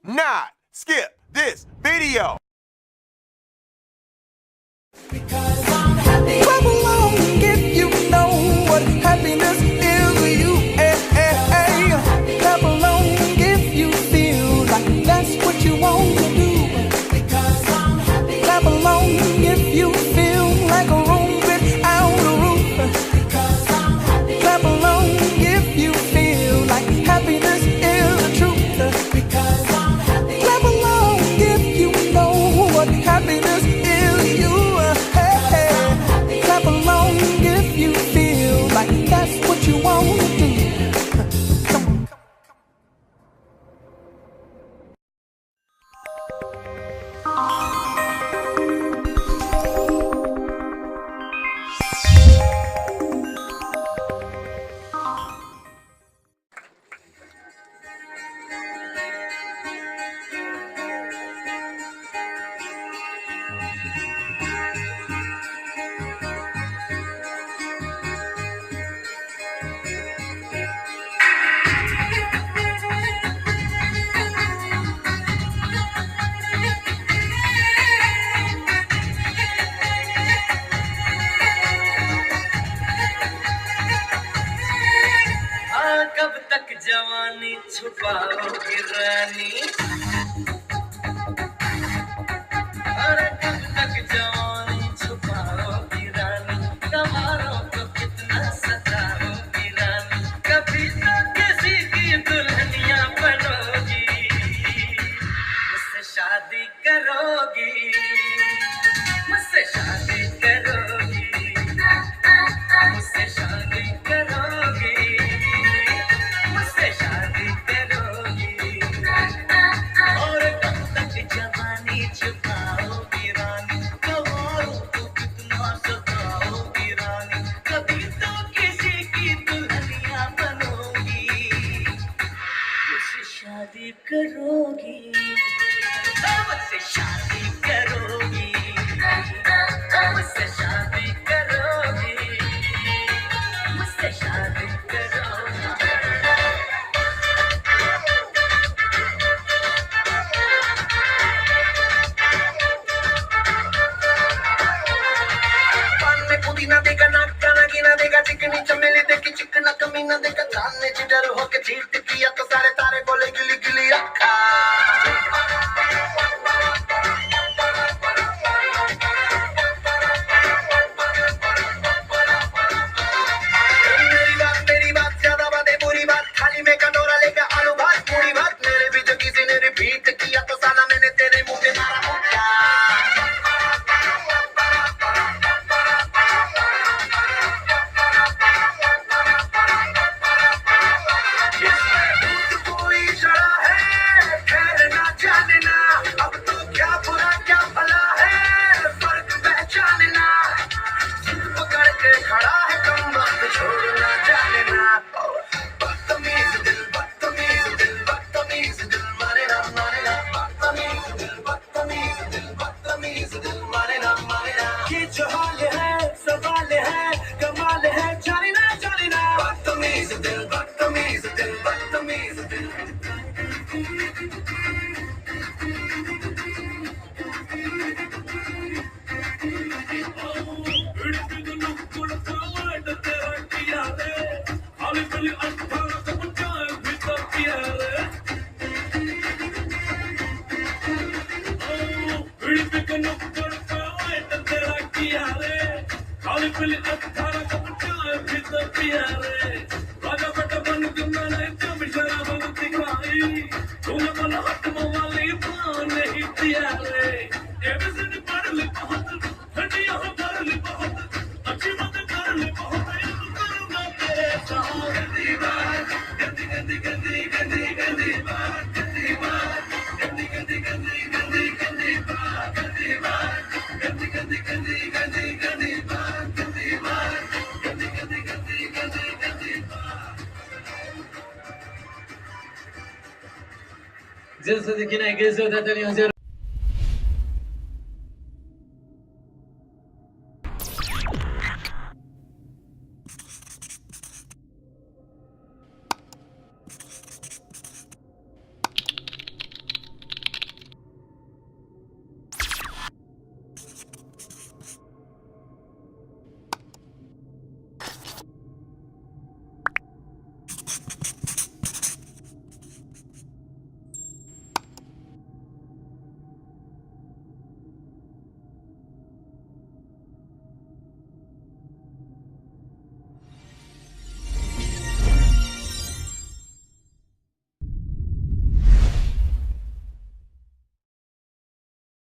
not skip this video. Because I'm happy. Clap along if you know what happiness is to you. Clap along if you feel like that's what you want to do. Because I'm happy. Clap along if you feel like a room without a roof. Because I'm happy. Clap along if you feel like happiness is the truth. Because I'm happy. Clap along if you know what happiness is to you. Clap along if you feel like that's what you want to do. Come on. कब तक जवानी छुपाओगी रानी, अरे कब तक जवानी छुपाओगी रानी, कमारों को कितना सताओगी रानी, कभी तो किसी की दुल्हनिया बनोगी, मुझसे शादी करोगी, मुझसे शादी करोगी, मुझसे शादी करोगी, मुझसे शादी करोगी, और कब तक जवानी छुपाओगी रानी, कमारों को कितना सताओगी रानी, कभी तो किसी की दुल्हनिया बनोगी, मुझसे शादी करोगी, मुझसे शादी करोगी, मुझसे शादी करोगी, मुझसे शादी करोगी। पान में पुदीना देगा, नाक का नागिना देगा, चिकनी चमेली देखी चिकना कमीना देगा, चांद ने जिधर होके चीट किया तो सारे तारे बोले गिली गिली अक्खा। मेरी बात ज्यादा बातें बुरी बात, थाली में कटोरा लेकर आलू भात पूरी बात, मेरे भी जो किसी ने रिपीट किया तो साला मैंने तेरे मुंह पे मारा मुक्का। कोई जड़ा है खैर ना जानना, अब तो क्या बुरा क्या भला है फर्क पहचानना, जिद पकड़ के खड़ा है कम वक्त छोड़ना जानना, बदतमीज दिल बदतमीज दिल बदतमीज दिल माने ना बदतमीज दिल बदतमीज दिल बदतमीज दिल माने ना ये जो हाल है सवाल है कमाल है जाने ना बदतमीज दिल बदतमीज दिल बदतमीज दिल। Just so they can I guess that